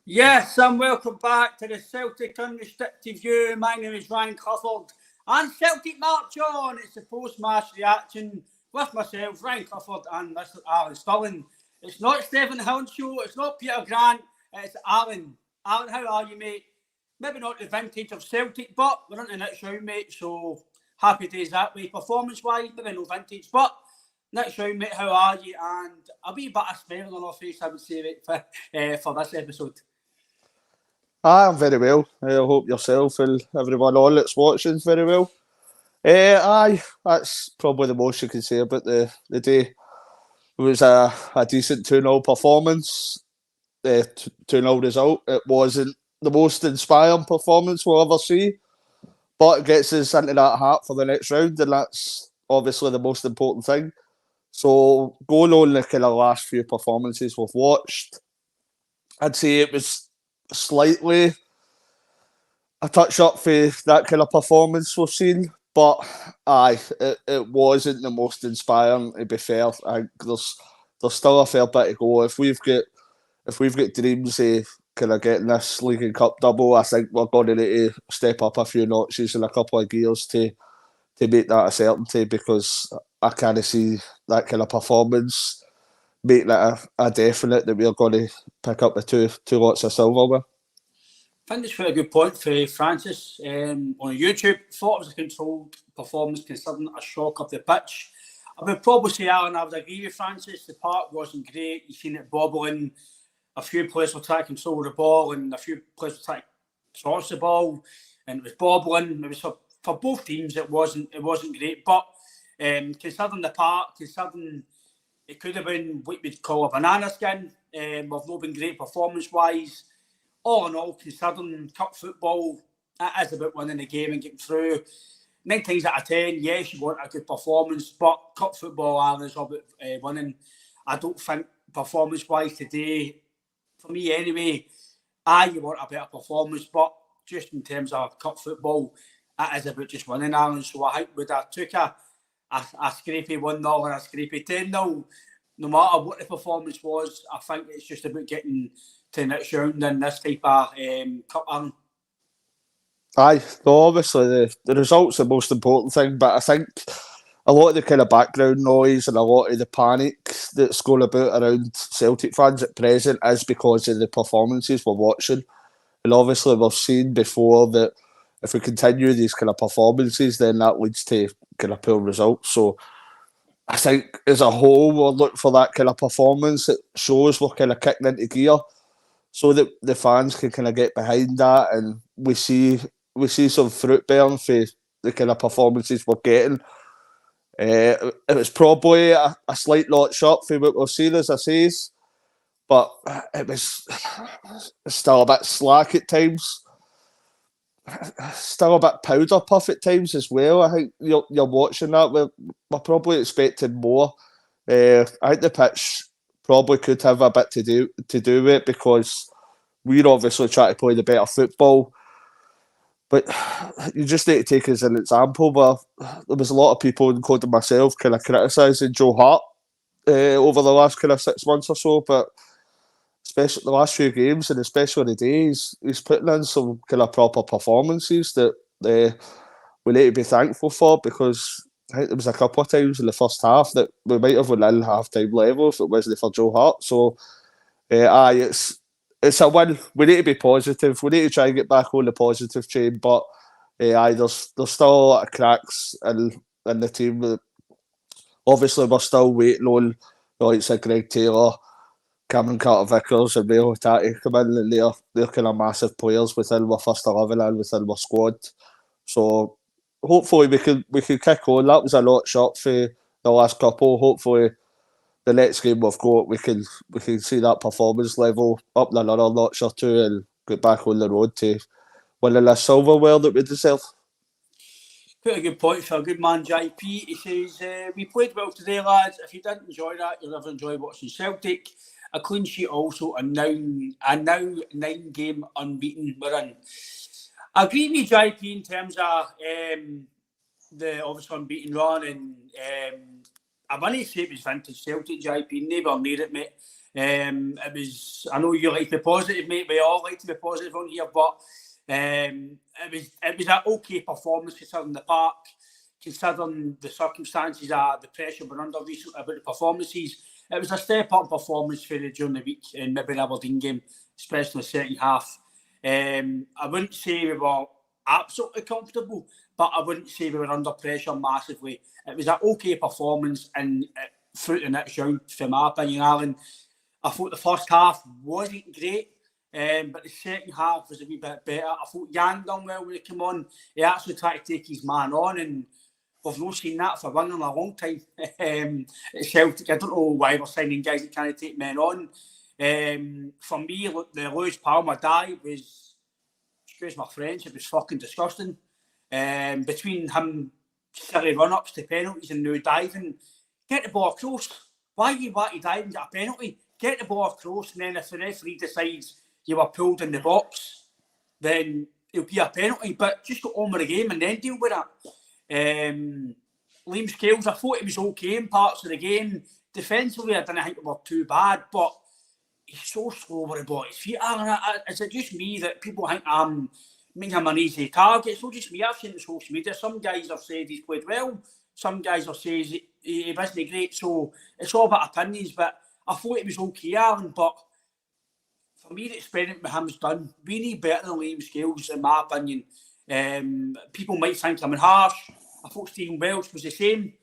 Yes, and welcome back to the Celtic Unrestricted View. My name is Ryan Clifford, and Celtic march on. It's the post-match reaction with myself, Ryan Clifford, and Mr. Alan Stirling. It's not Stephen Hinshaw, it's not Peter Grant, it's Alan. Alan, how are you, mate? Maybe not the vintage of Celtic, but we're in the next round, mate, so happy days that way. Performance-wise, maybe no vintage, but next round, mate, how are you? And a wee bit of smiling on our face, I would say, mate, for this episode. I'm very well. I hope yourself and everyone on that's watching very well. That's probably the most you can say about the day. It was a decent 2-0 performance, 2-0 result. It wasn't the most inspiring performance we'll ever see, but it gets us into that hat for the next round, and that's obviously the most important thing. So going on the kind of last few performances we've watched, I'd say it was slightly a touch up for that kind of performance we've seen, but it wasn't the most inspiring. To be fair, I think there's still a fair bit to go. If we've got dreams of kind of getting this League and Cup double, I think we're going to need to step up a few notches and a couple of gears to make that a certainty, because I kind of see that kind of performance making it a definite that we're going to pick up the two lots of silverware. I think it's quite a good point for Francis on YouTube. Thought it was a controlled performance considering a shock of the pitch. I would probably say, Alan, I would agree with Francis. The park wasn't great. You've seen it bobbling. A few players were trying to control the ball, and a few players were trying to toss the ball, and it was bobbling. It was for both teams. It wasn't great, but considering the park, considering it could have been what we'd call a banana skin. We've not been great performance-wise. All in all, considering cup football, it is about winning the game and getting through. 9 times out of 10, yes, you want a good performance, but cup football, Alan, is all about winning. I don't think performance-wise today, for me anyway, you want a better performance, but just in terms of cup football, it is about just winning, Alan. So I think we'd have took a scrapey 1-0 and a scrapey 10-0, no matter what the performance was. I think it's just about getting to the next round in this type of cup, Alan. Aye, so obviously the result's the most important thing, but I think a lot of the kind of background noise and a lot of the panic that's going about around Celtic fans at present is because of the performances we're watching. And obviously we've seen before that if we continue these kind of performances, then that leads to kind of poor results. So I think as a whole, we're looking for that kind of performance that shows we're kind of kicking into gear, so that the fans can kind of get behind that, and we see some fruit bearing for the kind of performances we're getting. It was probably a slight notch up for what we've seen, as I say, but it was still a bit slack at times. Still a bit powder puff at times as well. I think you're watching that. We're probably expecting more. I think the pitch probably could have a bit to do with it, because we're obviously trying to play the better football. But you just need to take as an example where there was a lot of people, including myself, kind of criticising Joe Hart over the last kind of 6 months or so. But especially the last few games, and especially the days, he's putting in some kind of proper performances that we need to be thankful for, because I think there was a couple of times in the first half that we might have won in half-time level if it wasn't for Joe Hart. So, it's a win. We need to be positive. We need to try and get back on the positive chain. But there's still a lot of cracks in the team. Obviously, we're still waiting on the likes of Greg Taylor, Cameron Carter-Vickers and Mayo Hattati come in, and they're kind of massive players within our first 11 and within our squad. So hopefully we can kick on. That was a notch up for the last couple. Hopefully the next game we've got, we can see that performance level up another notch or two and get back on the road to winning this silverware that we deserve. Quite a good point for a good man, JP. He says, we played well today, lads. If you didn't enjoy that, you'll never enjoy watching Celtic. A clean sheet also, a now 9-game unbeaten we're in. I agree with JP in terms of the obviously unbeaten run, and I wouldn't say it was vintage Celtic, JP, never near it, mate. It was, I know you like to be positive, mate, we all like to be positive on here, but it was an okay performance considering the park, considering the circumstances, the pressure we're under recently about the performances. It was a step up performance for the during the week in maybe the Aberdeen game, especially in the second half. I wouldn't say we were absolutely comfortable, but I wouldn't say we were under pressure massively. It was an okay performance and through the next round, for my opinion, Alan. I thought the first half wasn't great, but the second half was a wee bit better. I thought Jan done well when he came on. He actually tried to take his man on, and we've not seen that for one in a long time. At Celtic, I don't know why we're signing guys that can't take men on. For me, look, the Lewis Palmer dive was, excuse my French, it was fucking disgusting. Between him silly run-ups to penalties and now diving, get the ball close. Why you want to dive and get a penalty? Get the ball close, and then if the referee decides you were pulled in the box, then it'll be a penalty. But just go on with the game and then deal with it. Liam Scales, I thought he was okay in parts of the game. Defensively, I didn't think it were too bad, but he's so slow with the ball. His feet, is it just me that people think I'm making him an easy target? It's not just me. I've seen it on social media. Some guys have said he's played well. Some guys have said he wasn't great. So it's all about opinions. But I thought it was okay, Alan. But for me, the experiment with him is done. We need better than Liam Scales, in my opinion. People might think I'm harsh. I thought Stephen Welsh was the same.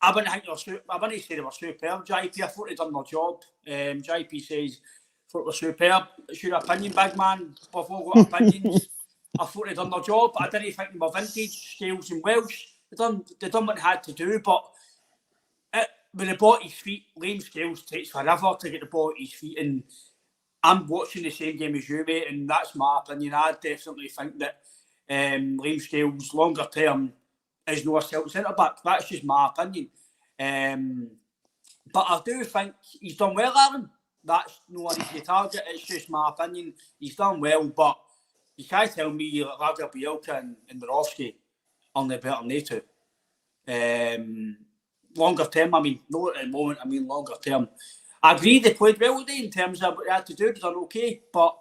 I wouldn't say they were superb, JP. I thought they'd done their job. JP says, I thought they were superb. It's your opinion, big man. We've all got opinions. I thought they'd done their job. I didn't think they were vintage, Scales and Welsh. They done what they had to do, but when the ball at his feet, Liam Scales takes forever to get the ball at his feet, and I'm watching the same game as you, mate, and that's my opinion. I definitely think that Liam Scales, longer term, is no a Celtic centre-back. That's just my opinion. But I do think he's done well, Aaron. That's no an easy target. It's just my opinion. He's done well, but you can't tell me Radja Bielka and Mirovski are no better than they two. Longer term, I mean, not at the moment, I mean longer term. I agree they played well today in terms of what they had to do. They've done okay, but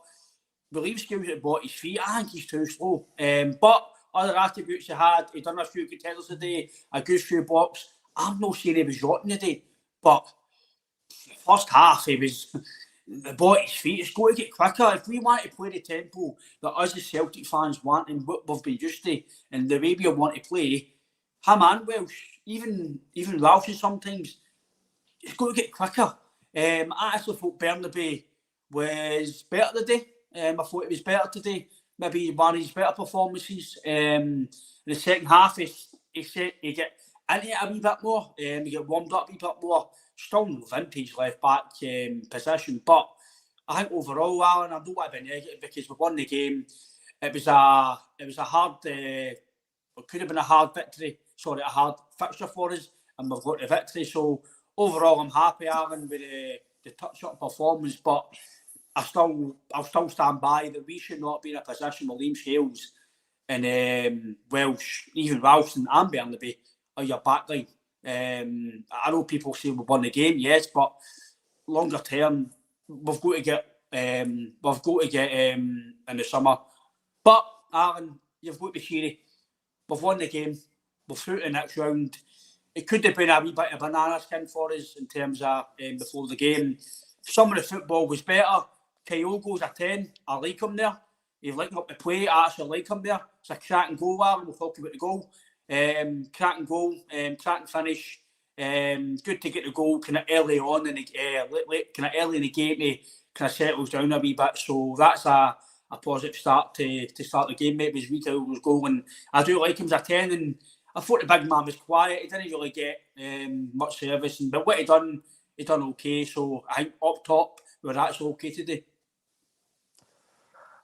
Liam Scales at the ball at his feet, I think he's too slow. But other attributes he done a few good headers today, a good few blocks. I'm not saying he was rotten today, but the first half he was the ball at his feet. It's got to get quicker. If we want to play the tempo that us as Celtic fans want and what we've been used to, and the way we want to play, him and Welsh, even Welsh sometimes, it's got to get quicker. I actually thought Bernabei was better today. I thought he was better today. Maybe one of his better performances. In the second half, he get into it a wee bit more. He get warmed up a wee bit more. Still no vintage left back position, but I think overall, Alan, I don't want to be negative because we won the game. It was a hard. It could have been a hard victory. Sorry, a hard fixture for us, and we've got the victory. So overall, I'm happy, Alan, with the touch-up performance, but I'll still stand by that we should not be in a position with Liam Scales and Welsh, even Ralston and Bernabei are your backline. I know people say we won the game, yes, but longer term we've got to get in the summer. But Aaron, you've got to be cheery. We've won the game. We're through to the next round. It could have been a wee bit of banana skin for us in terms of before the game. Some of the football was better. Kyogo's a 10. I like him there. He's lighting up the play. I actually like him there. It's a cracking goal, Aaron. We'll talk about the goal. Cracking goal, cracking finish. Good to get the goal kind of early on in the kind of early in the game to kind of settles down a wee bit. So that's a positive start to start the game. Maybe his retail was goal, and I do like him as a 10. And I thought the big man was quiet. He didn't really get much service, but what he done okay. So I think up top we're actually okay today.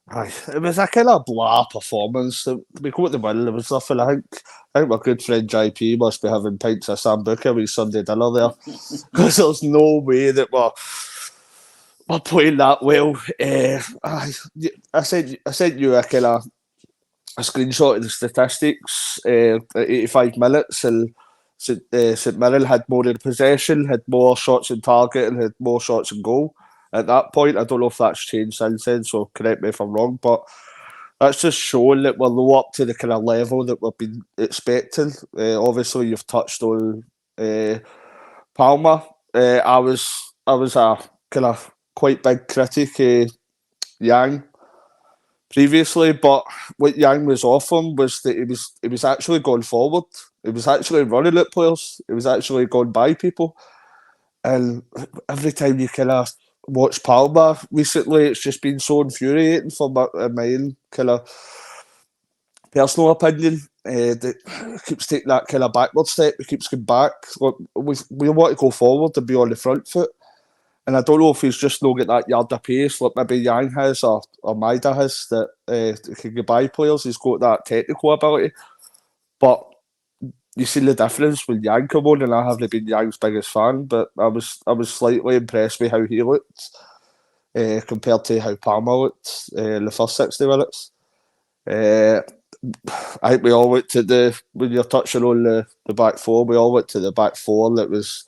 Aye, it was a kind of blah performance. We got the win. There was nothing. I think my good friend JP must be having pints of Sambuca with Sunday dinner there, because there's no way that we're playing that well. I sent you a kind of a screenshot of the statistics at 85 minutes, and St Mirren had more of the possession, had more shots on target, and had more shots on goal. At that point, I don't know if that's changed since then, so correct me if I'm wrong, but that's just showing that we're low up to the kind of level that we've been expecting. Obviously, you've touched on Palmer. I was a kind of quite big critic of Yang previously, but what Yang was offering was that he was actually going forward. He was actually running at players. He was actually going by people. And every time you kind of watch Palmer recently, it's just been so infuriating for my own kind of personal opinion. That keeps taking that kind of backward step. He keeps going back. Look, we want to go forward and be on the front foot. And I don't know if he's just not got that yard of pace like maybe Yang has or Maida has, that he can get by players. He's got that technical ability. But you see the difference when Yang come on, and I haven't been Yang's biggest fan, but I was slightly impressed with how he looked compared to how Palmer looked in the first 60 minutes. I think we all went to when you're touching on the back four, we all went to the back four that was,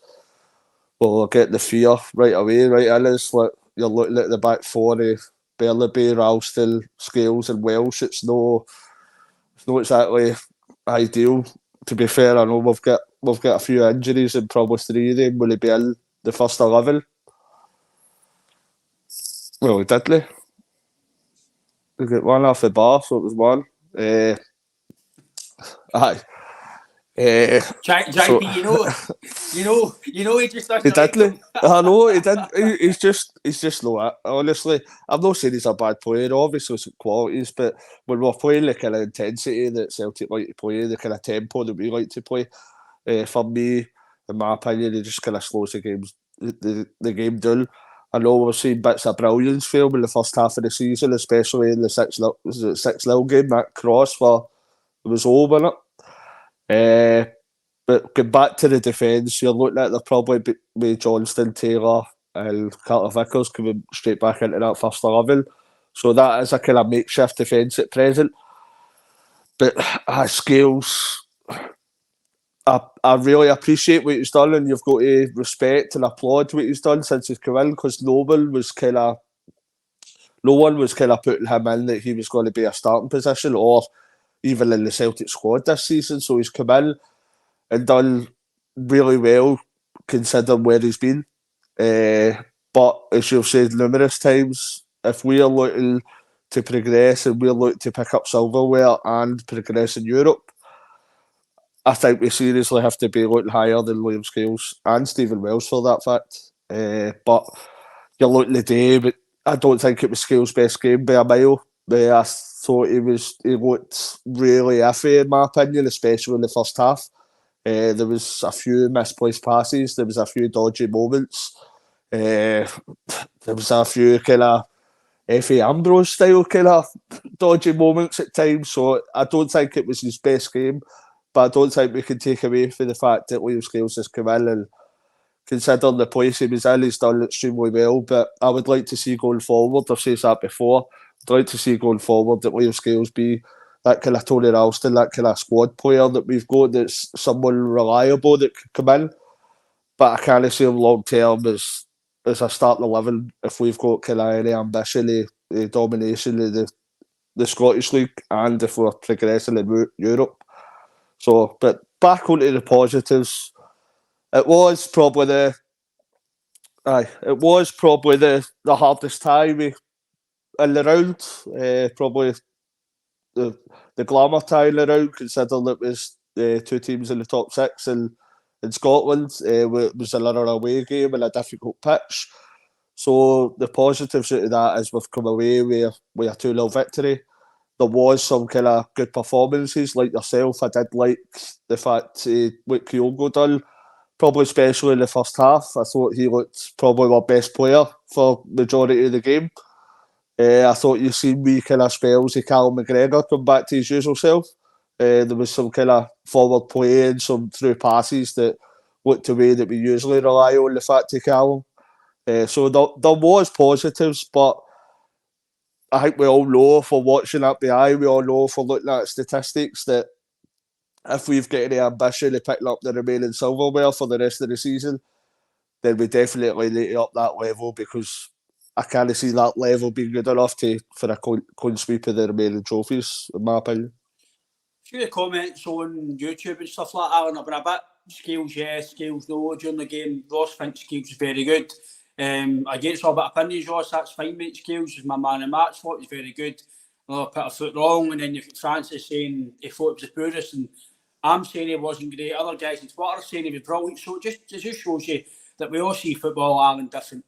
well, getting the fear right away, right in us. Like, you're looking at the back four of Berlaby, Ralston, Scales and Welsh. It's not exactly ideal. To be fair, I know we've got a few injuries and probably 3 of them will be in the first 11. Well, we did, we got one off the bar, so it was one. Aye. JP, you know, he just doesn't. He did, like I know he did. He's just no. Honestly, I'm not saying he's a bad player. Obviously, some qualities, but when we're playing the kind of intensity that Celtic like to play, the kind of tempo that we like to play, for me, in my opinion, he just kind of slows the game down. I know we've seen bits of brilliance film in the first half of the season, especially in the 6-0 game. That cross it was over, wasn't it? But going back to the defence, you're looking at they're probably with Johnston, Taylor and Carter Vickers coming straight back into that first 11. So that is a kind of makeshift defence at present. But Scales, I really appreciate what he's done, and you've got to respect and applaud what he's done since he's come in, because no one was kind of putting him in that he was going to be a starting position or even in the Celtic squad this season. So he's come in and done really well considering where he's been. But as you've said numerous times, if we are looking to progress and we're looking to pick up silverware and progress in Europe, I think we seriously have to be looking higher than Liam Scales and Stephen Welsh for that fact. But you're looking today, but I don't think it was Scales' best game by a mile. I thought he looked really iffy in my opinion, especially in the first half. There was a few misplaced passes. There was a few dodgy moments. There was a few kind of F.A. Ambrose style kind of dodgy moments at times. So I don't think it was his best game. But I don't think we can take away from the fact that Liam Scales has come in, and considering the place he was in, he's done extremely well. But I would like to see going forward, I've said that before, I'd like to see going forward that Liam Scales be that kind of Tony Ralston, that kind of squad player that we've got, that's someone reliable that could come in. But I can't see him long term as a starting 11 if we've got kind of any ambition of domination of the Scottish League and if we're progressing in Europe. So, but back onto the positives, it was probably the hardest time in the round. Probably the glamour tie in the round, considering it was the 2 teams in the top 6 in Scotland. It was another away game and a difficult pitch. So the positives out of that is we've come away with a 2-0 victory. There was some kind of good performances, like yourself. I did like the fact what Kyogo done, probably especially in the first half. I thought he looked probably our best player for majority of the game. I thought you seen me kind of spells of Callum McGregor come back to his usual self. There was some kind of forward play and some through passes that looked the way that we usually rely on the fact of Callum. So there was positives, but I think we all know for watching up the eye, we all know for looking at statistics that if we've got any ambition of picking up the remaining silverware for the rest of the season, then we definitely need to up that level, because I can't see that level being good enough for a clean sweep of the remaining trophies, in my opinion. A few of the comments on YouTube and stuff like that, Alan, have been a bit Scales yes, Scales no during the game. Ross thinks Scales is very good. Against all bit of opinions, Ross, that's fine, mate. Scales is my man in match, thought he's very good. Put a foot wrong, and then you've got Francis saying he thought it was the poorest, and I'm saying he wasn't great. Other guys in Twitter are saying he was brilliant. So it just shows you that we all see football, Alan, different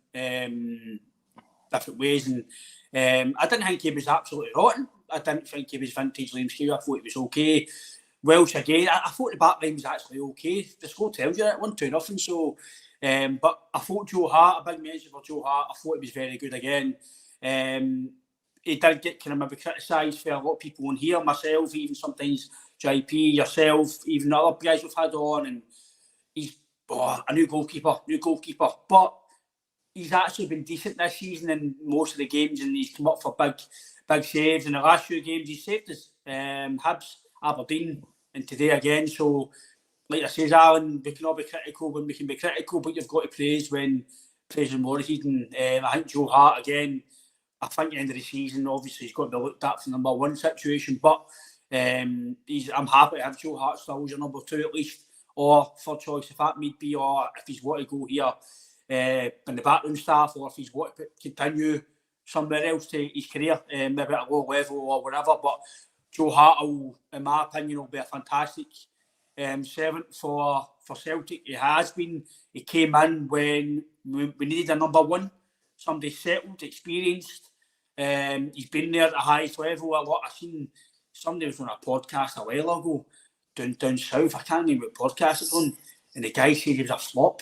ways. And I didn't think he was absolutely rotten. I didn't think he was vintage Liam Scales. I thought he was okay. Welsh again, I thought the back line was actually okay. The score tells you that, 1-2-0. So, but I thought Joe Hart, a big mention for Joe Hart, I thought he was very good again. He did get kind of maybe criticised for a lot of people on here, myself, even sometimes JP, yourself, even other guys we've had on, and he's a new goalkeeper. But he's actually been decent this season in most of the games, and he's come up for big saves. In the last few games, he's saved us. Hibs, Aberdeen, and today again. So, like I says, Alan, we can all be critical when we can be critical, but you've got to praise when praising Morrissey. And I think Joe Hart again, I think at the end of the season, obviously he's got to be looked at for the number one situation, but I'm happy to have Joe Hart still as your number two at least, or third choice if that need be, or if he's want to go here in the backroom staff, or if he's want to continue somewhere else to his career, maybe at a lower level or whatever. But Joe Hart, in my opinion, will be a fantastic servant for Celtic. He has been. He came in when we needed a number one, somebody settled, experienced. He's been there at the highest level a lot. I seen somebody was on a podcast a while ago down south. I can't remember what podcast it was on, and the guy said he was a flop.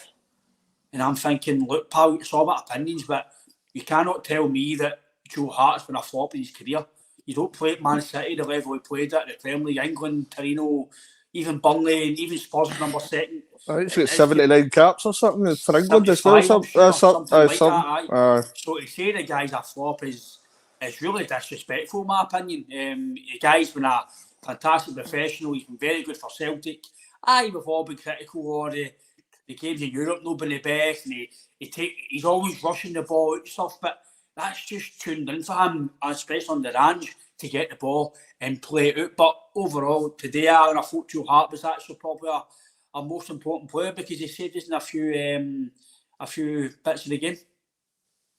And I'm thinking, look, pal, it's all about opinions, but you cannot tell me that Joe Hart's been a flop in his career. You don't play at Man City the level he played at the Premier League, England, Torino, even Burnley, and even Spurs number second. I think he's got 79 caps or something for England as well. Something like that. So to say the guy's a flop is really disrespectful, in my opinion. The guy's been a fantastic professional. He's been very good for Celtic. We've all been critical of the games in Europe not been the best, and he's always rushing the ball out and stuff, but that's just tuned in for him, especially on the range, to get the ball and play it out. But overall, today, Alan, I thought Joe Hart was actually probably a most important player, because he saved us in a few bits of the game.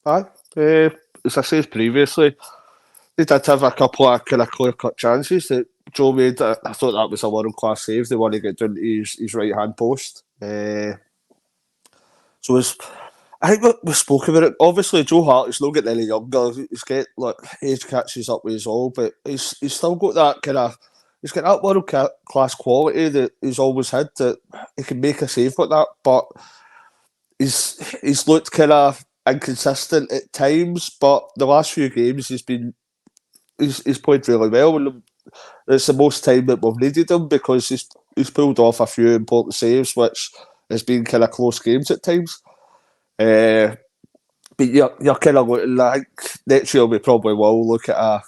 As I said previously, they did have a couple of kind of clear-cut chances that Joe made. I thought that was a world-class save. They want to get down to his right-hand post. I think we spoke about it. Obviously, Joe Hart is not getting any younger. He's got age catches up with his all, but he's still got that kind of. He's got that world class quality that he's always had. That he can make a save like that, but he's looked kind of inconsistent at times. But the last few games he's played really well, and it's the most time that we've needed him, because he's pulled off a few important saves, which has been kind of close games at times. But you're kind of looking, I think next year we probably will look at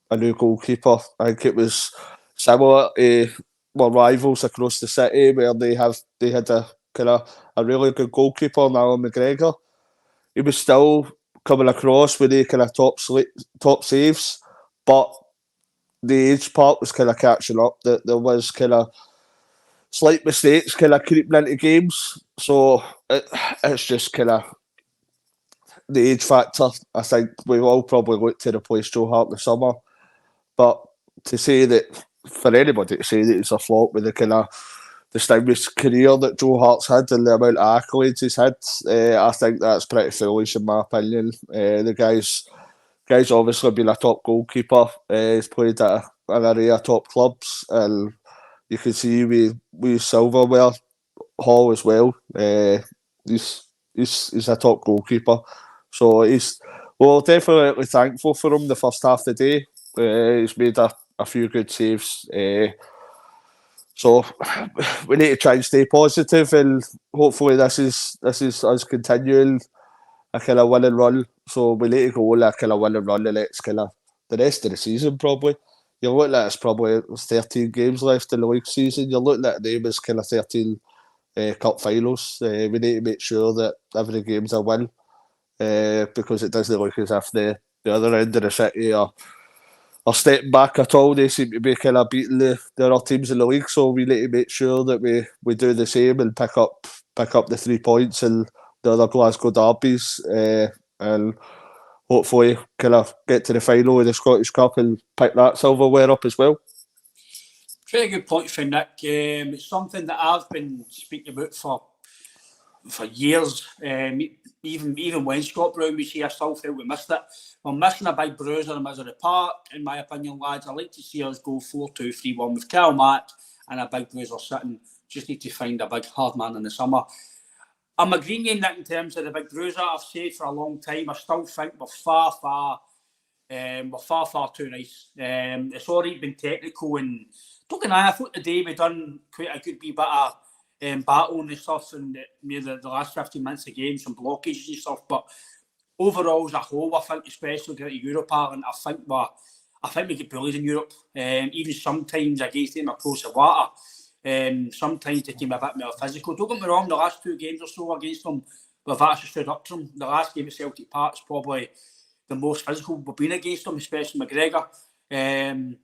a new goalkeeper. I think it was similar to our rivals across the city, where they had a kind of a really good goalkeeper, Alan McGregor. He was still coming across with the kind of top saves, but the age part was kind of catching up. That there was kind of slight mistakes kind of creeping into games. So it's just kind of the age factor. I think we will probably look to replace Joe Hart this summer. But for anybody to say that it's a flop with the kind of distinguished career that Joe Hart's had and the amount of accolades he's had, I think that's pretty foolish, in my opinion. The guy's obviously been a top goalkeeper. He's played at an array of top clubs, and you can see with silverware Hall as well. He's a top goalkeeper, so we're definitely thankful for him the first half of the day. He's made a few good saves. So we need to try and stay positive, and hopefully this is us continuing a kind of winning run. So we need to go on a kind of winning run the rest of the season, probably. you're looking at it's probably 13 games left in the league season. You're looking at them as kind of 13 cup finals. We need to make sure that every game's a win because it doesn't look as if the other end of the city are stepping back at all. They seem to be kind of beating the other teams in the league, so we need to make sure that we do the same and pick up the 3 points in the other Glasgow derbies and hopefully kind of get to the final of the Scottish Cup and pick that silverware up as well. Very good point for Nick. It's something that I've been speaking about for years. Even when Scott Brown was here, I still felt we missed it. We're missing a big bruiser in Misery Park, in my opinion, lads. I'd like to see us go 4-2-3-1 with Cal Mack and a big bruiser sitting. Just need to find a big hard man in the summer. I'm agreeing with Nick in terms of the big bruiser. I've said for a long time, I still think we're far too nice. It's already been technical, and don't get me wrong, I thought today we done quite a good wee bit of battle and stuff in the last 15 minutes of game, some blockages and stuff. But overall, as a whole, I think, especially getting to Europe, Ireland, I think we get bullied in Europe. Even sometimes against them across the water. Sometimes they came a bit more physical. Don't get me wrong, the last 2 games or so against them, we've actually stood up to them. The last game at Celtic Park is probably the most physical we've been against them, especially McGregor.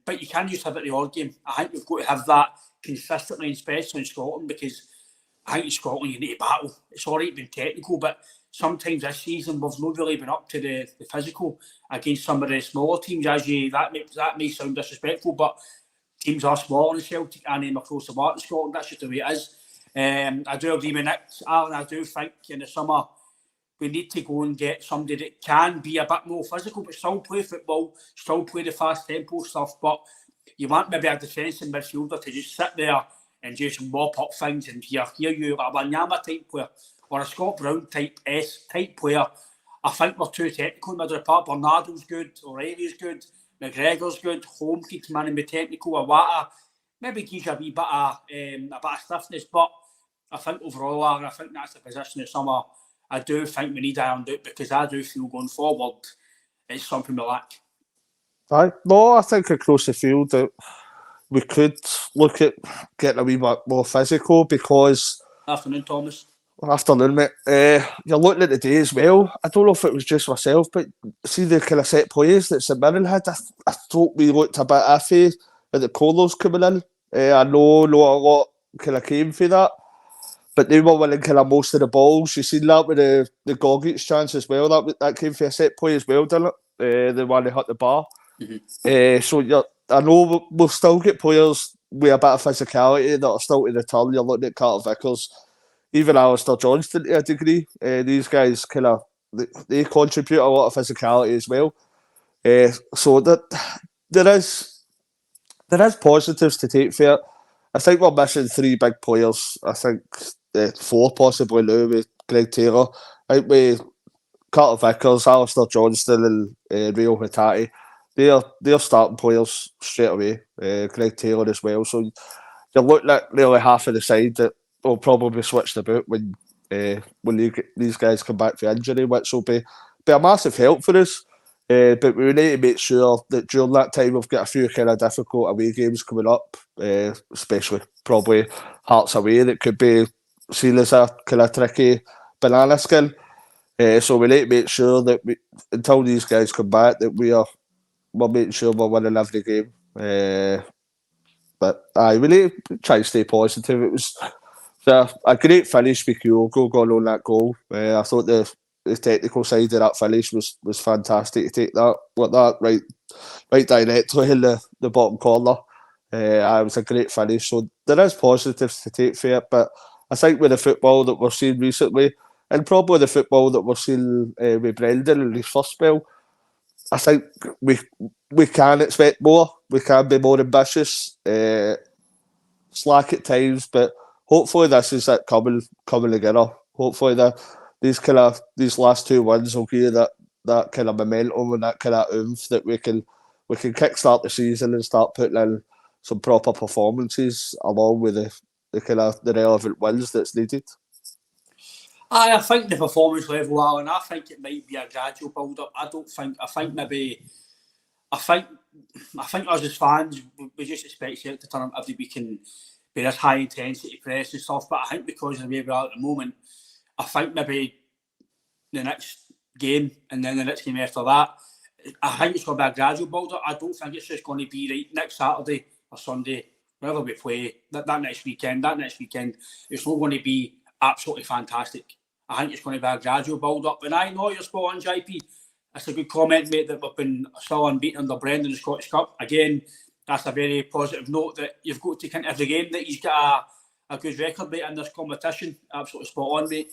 But you can't just have it the odd game. I think we've got to have that consistently, especially in Scotland, because I think in Scotland you need to battle. It's already been technical, but sometimes this season we've not really been up to the physical against some of the smaller teams. That may sound disrespectful, but teams are smaller than Celtic and them across the water in Scotland. That's just the way it is. I do agree with Nick, Alan. I do think in the summer we need to go and get somebody that can be a bit more physical, but still play football, still play the fast tempo stuff. But you want maybe a defensive midfielder to just sit there and just mop up things, and here you are a Wanyama type player or a Scott Brown type player. I think we're too technical in the middle of the park. Bernardo's good, O'Reilly's good, McGregor's good, Holm can come in and be technical, Awata maybe gives you a wee bit of stiffness, but I think overall, I think that's the position this summer. I do think we need to iron out, because I do feel going forward it's something we lack. No, I think across the field that we could look at getting a wee bit more physical, because Afternoon, Thomas. Afternoon, mate. You're looking at the day as well. I don't know if it was just myself, but see the kind of set plays that St Mirren had. I thought we looked a bit iffy at the corners coming in. I know not a lot kind of came for that, but they were winning kind of most of the balls. You seen that with the Gogic chance as well. That came for a set play as well, didn't it? The one that hit the bar. Mm-hmm. I know we'll still get players with a bit of physicality that are still to return. You're looking at Carter Vickers, even Alistair Johnston to a degree. These guys kind of they contribute a lot of physicality as well. So that there is positives to take for it. I think we're missing 3 big players. I think 4 possibly now with Greg Taylor. I think with Carter Vickers, Alistair Johnston and Rio Hatate, they're starting players straight away. Greg Taylor as well. So you're looking at nearly half of the side that will probably switch about when these guys come back for injury, which will be a massive help for us. But we need to make sure that during that time we've got a few kind of difficult away games coming up, especially probably Hearts away that could be seen as a kind of tricky banana skin. So we need to make sure that until these guys come back, that we're making sure we're winning every game. But we need to try and stay positive. It was a great finish with Kyogo going on that goal. I thought the technical side of that finish was fantastic to take that right directly in the bottom corner. It was a great finish. So there is positives to take for it, but I think with the football that we're seeing recently, and probably the football that we're seeing with Brendan in his first spell, I think we can expect more. We can be more ambitious. Slack at times, but hopefully this is it coming together. Hopefully these last 2 wins will give that kind of momentum and that kind of oomph that we can kickstart the season and start putting in some proper performances along with the kind of the relevant wins that's needed. I think the performance level, Alan, I think it might be a gradual build up. I think think us as fans, we just expect Celtic to turn up every week and be this high intensity press and stuff. But I think because of the way we are at the moment, I think maybe the next game and then the next game after that, I think it's going to be a gradual build-up. I don't think it's just going to be right next Saturday or Sunday, wherever we play, that next weekend, it's not going to be absolutely fantastic. I think it's going to be a gradual build-up. And I know you're spot on, JP. That's a good comment, mate, that we've been still unbeaten under Brendan in the Scottish Cup. Again, that's a very positive note that you've got to count every game that he's got a good record, mate, in this competition. Absolutely spot on, mate.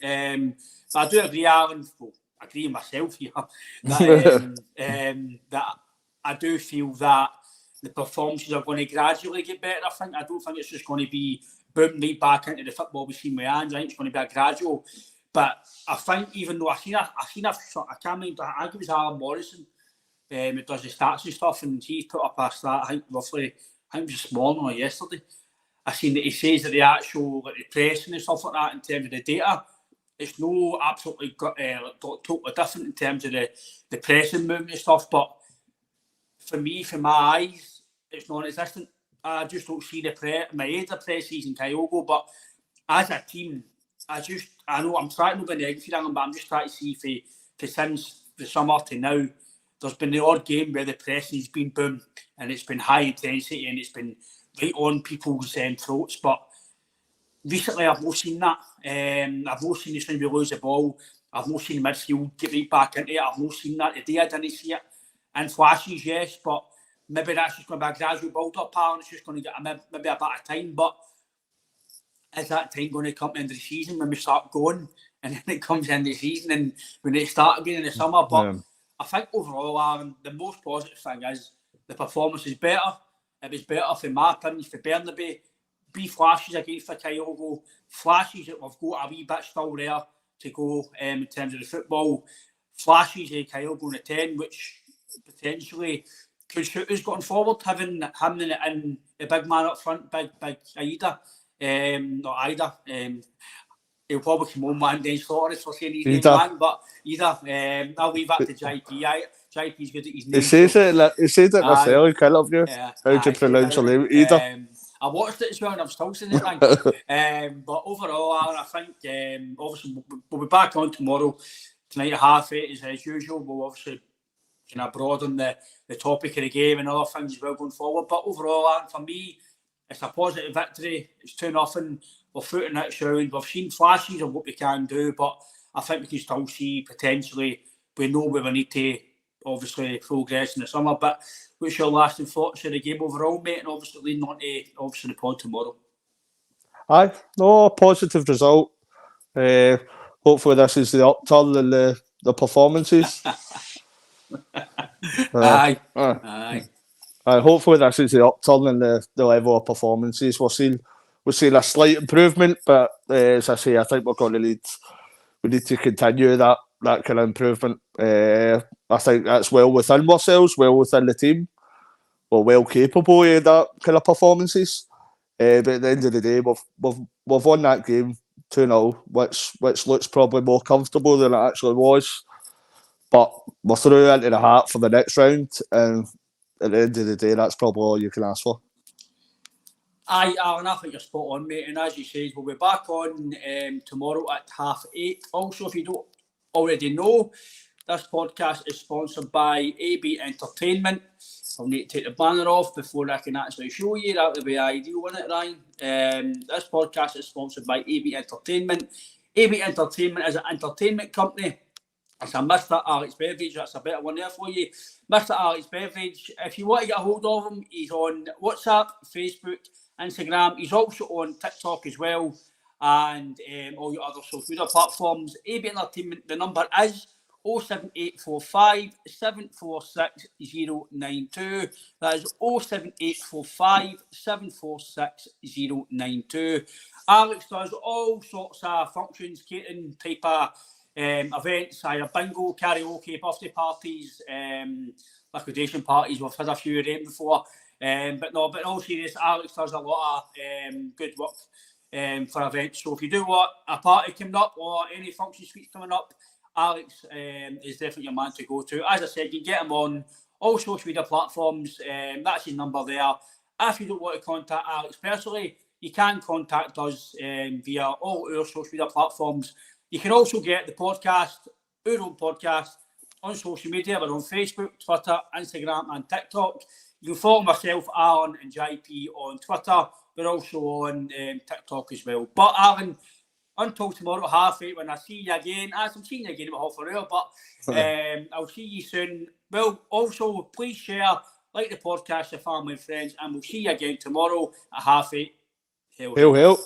But I do agree, Alan, well, I agree with myself here, that I do feel that the performances are going to gradually get better. I don't think it's just going to be boom, right back into the football we've seen with Ange. I think it's going to be a gradual. But I think even though I can't remember, I think it was Alan Morrison who does the stats and stuff, and he's put up a stat, I think roughly, I think it was this morning or yesterday. I seen that he says that the actual the pressing and stuff like that in terms of the data, it's no absolutely totally different in terms of the pressing movement and stuff. But for me, from my eyes, it's non-existent. I just don't see the press season Kyogo, but as a team, I know I'm trying to be negative, but I'm just trying to see if since the summer to now, there's been the odd game where the pressing's been boom and it's been high intensity and it's been right on people's throats. But recently, I've not seen that. I've not seen this when we lose the ball. I've not seen midfield get right back into it. I've not seen that today. I didn't see it in flashes, yes, but maybe that's just going to be a gradual build-up, pal, and it's just going to get maybe a bit of time. But is that time going to come at the end of the season when we start going and then it comes in the season and when it starts again in the summer? But I think overall, Aaron, the most positive thing is the performance is better. It was better, for my opinion, for Bernabei. Be flashes against for Kyogo. Flashes that we've got a wee bit still there to go in terms of the football. Flashes of Kyogo in the 10, which potentially could suit us going forward, having him in the big man up front, big Aida. Not Ida. He'll probably come on one day, sorry for saying his name wrong, but Ida. I'll leave that to JP. JP's good at his name. He says it myself, kind of you. How do you pronounce your name? Ida. I watched it as well and I'm still saying it wrong. But overall, Alan, I think obviously we'll be back on tomorrow. Tonight at 8:30 as usual. We'll obviously kind of broaden the topic of the game and other things as well going forward. But overall, Alan, for me, it's a positive victory. It's 2-0. We're footing it sound. We've seen flashes of what we can do, but I think we can still see potentially, we know where we need to obviously progress in the summer. But what's your lasting thoughts of the game overall, mate? And obviously leading on to obviously the pod tomorrow. Aye, no, positive result. Hopefully this is the upturn in the performances. Aye. Hopefully this is the upturn in the level of performances. We're seeing a slight improvement, but as I say, I think we're going to need to continue that kind of improvement. I think that's well within ourselves, well within the team. We're well capable of that kind of performances. But at the end of the day, we've won that game 2-0, which looks probably more comfortable than it actually was. But we're through into the heart for the next round, and at the end of the day, that's probably all you can ask for. Aye, Alan, I think you're spot on, mate. And as you said, we'll be back on tomorrow at 8:30. Also, if you don't already know, this podcast is sponsored by AB Entertainment. I'll need to take the banner off before I can actually show you. That would be ideal, wouldn't it, Ryan? This podcast is sponsored by AB Entertainment. AB Entertainment is an entertainment company. It's a Mr. Alex Beveridge. That's a better one there for you. Mr. Alex Beveridge. If you want to get a hold of him, he's on WhatsApp, Facebook, Instagram. He's also on TikTok as well, and all your other social media platforms. AB Entertainment, the number is 07845 746 092. That is 07845 746 092. Alex does all sorts of functions, catering type of events, either bingo, karaoke, birthday parties, liquidation parties. We've had a few of them before. But in all seriousness, Alex does a lot of good work for events. So if you do want a party coming up or any function suites coming up, Alex is definitely a man to go to. As I said, you get him on all social media platforms. That's his number there. If you don't want to contact Alex personally, you can contact us via all our social media platforms. You can also get the podcast, our own podcast, on social media. We're on Facebook, Twitter, Instagram, and TikTok. You can follow myself, Alan, and JP on Twitter. We're also on TikTok as well. But Alan, until tomorrow at 8:30 when I see you again. As I'm seeing you again in about half an hour, but I'll see you soon. Well, also, please share, like the podcast, your family and friends, and we'll see you again tomorrow at 8:30. Hail, hail.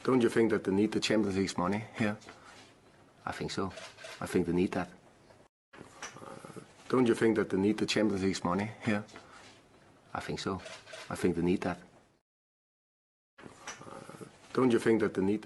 Don't you think that they need the Champions League's money here? I think so. I think they need that. Don't you think that they need the Champions League's money here? I think so. I think they need that. Don't you think that they need